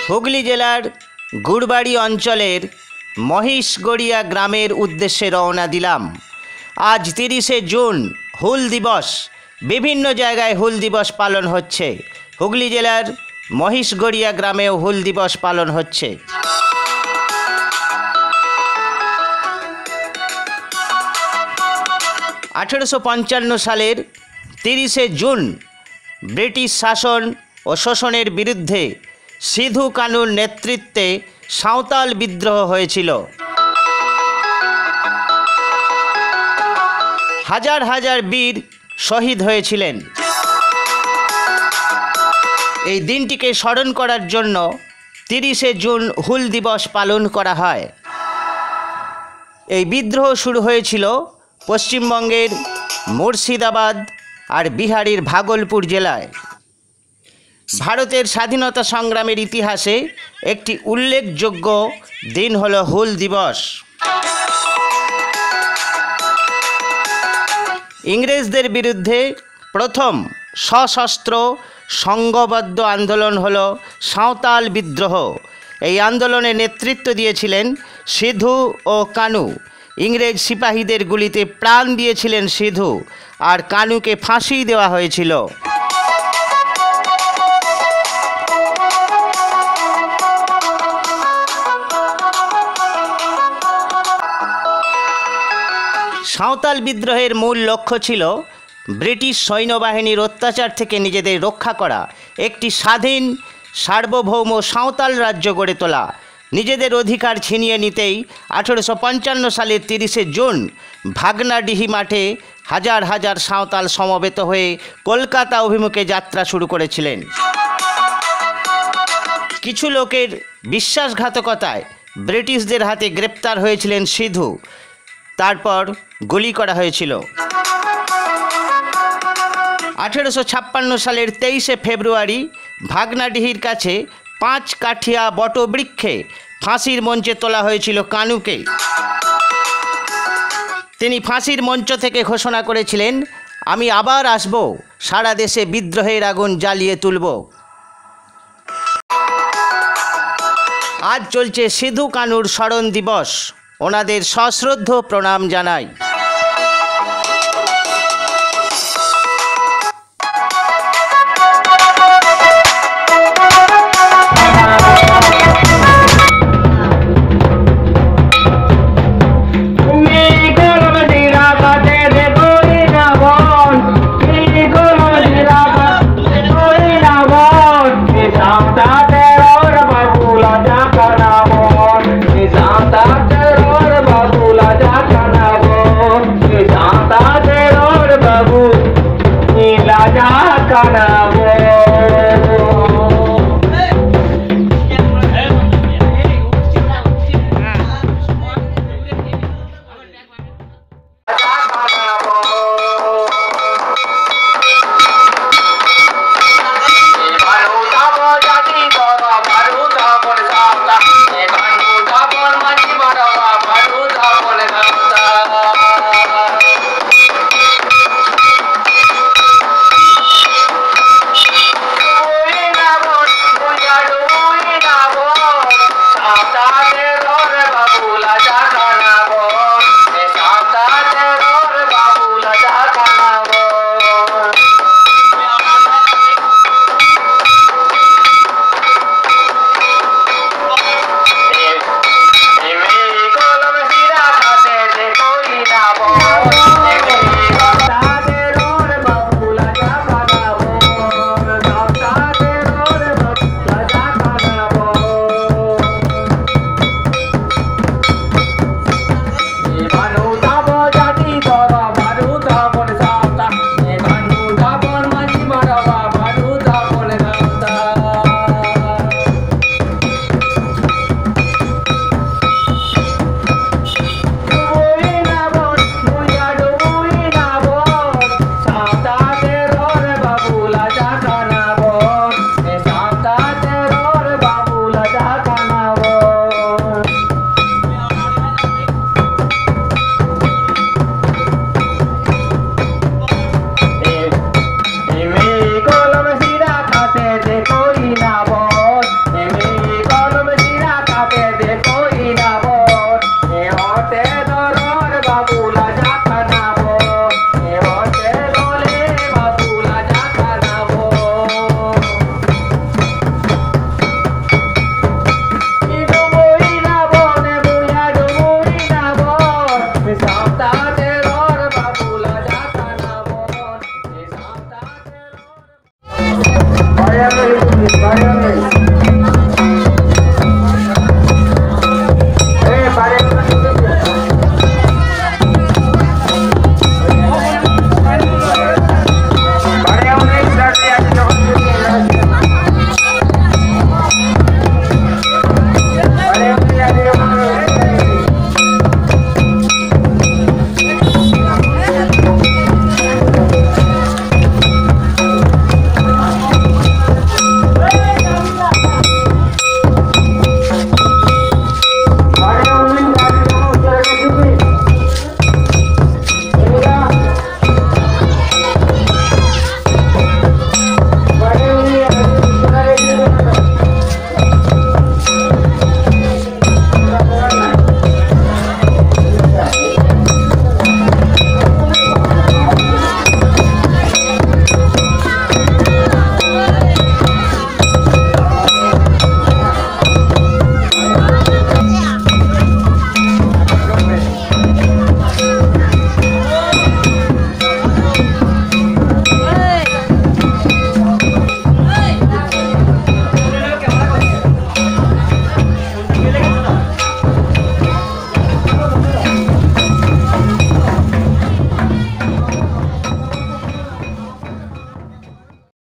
হুগলি জেলার গুড়বাড়ি অঞ্চলের মহিষগড়িয়া গ্রামের উদ্দেশ্যে রওনা দিলাম। আজ 30শে জুন, হুল দিবস। বিভিন্ন জায়গায় হুল দিবস পালন হচ্ছে। হুগলি জেলার মহিষগড়িয়া গ্রামেও হুল দিবস পালন হচ্ছে। (1855) সালের 30শে জুন ব্রিটিশ শাসন ও শোষণের বিরুদ্ধে সিধু কানুর নেতৃত্বে সাঁওতাল বিদ্রোহ হয়েছিল। হাজার হাজার বীর শহীদ হয়েছিলেন। এই দিনটিকে স্মরণ করার জন্য 30শে জুন হুল দিবস পালন করা হয়। এই বিদ্রোহ শুরু হয়েছিল পশ্চিমবঙ্গের মুর্শিদাবাদ আর বিহারের ভাগলপুর জেলায়। ভারতের স্বাধীনতা সংগ্রামের ইতিহাসে একটি উল্লেখযোগ্য দিন হল হুল দিবস। ইংরেজদের বিরুদ্ধে প্রথম সশস্ত্র সংঘবদ্ধ আন্দোলন হল সাঁওতাল বিদ্রোহ। এই আন্দোলনে নেতৃত্ব দিয়েছিলেন সিধু ও কানু। ইংরেজ সিপাহীদের গুলিতে প্রাণ দিয়েছিলেন সিধু, আর কানুকে ফাঁসি দেওয়া হয়েছিল। সাঁওতাল বিদ্রোহের মূল লক্ষ্য ছিল ব্রিটিশ সৈন্যবাহিনীর অত্যাচার থেকে নিজেদের রক্ষা করা, একটি স্বাধীন সার্বভৌম সাঁওতাল রাজ্য গড়ে তোলা। নিজেদের অধিকার ছিনিয়ে নিতেই 1855 সালের 30শে জুন ভাগনাডিহি মাঠে হাজার হাজার সাঁওতাল সমবেত হয়ে কলকাতা অভিমুখে যাত্রা শুরু করেছিলেন। কিছু লোকের বিশ্বাসঘাতকতায় ব্রিটিশদের হাতে গ্রেপ্তার হয়েছিলেন সিধু। তারপর গুলি করা হয়েছিল। 1856 সালের 23শে ফেব্রুয়ারি ভাগনাডিহির কাছে 5 কাঠিয়া বটবৃক্ষে ফাঁসির মঞ্চে তোলা হয়েছিল কানুকে। তিনি ফাঁসির মঞ্চ থেকে ঘোষণা করেছিলেন, আমি আবার আসব, সারা দেশে বিদ্রোহের আগুন জ্বালিয়ে তুলব। আজ চলছে সিধু কানুর স্মরণ দিবস। ওনাদের সশ্রদ্ধ প্রণাম জানাই। বাড়ি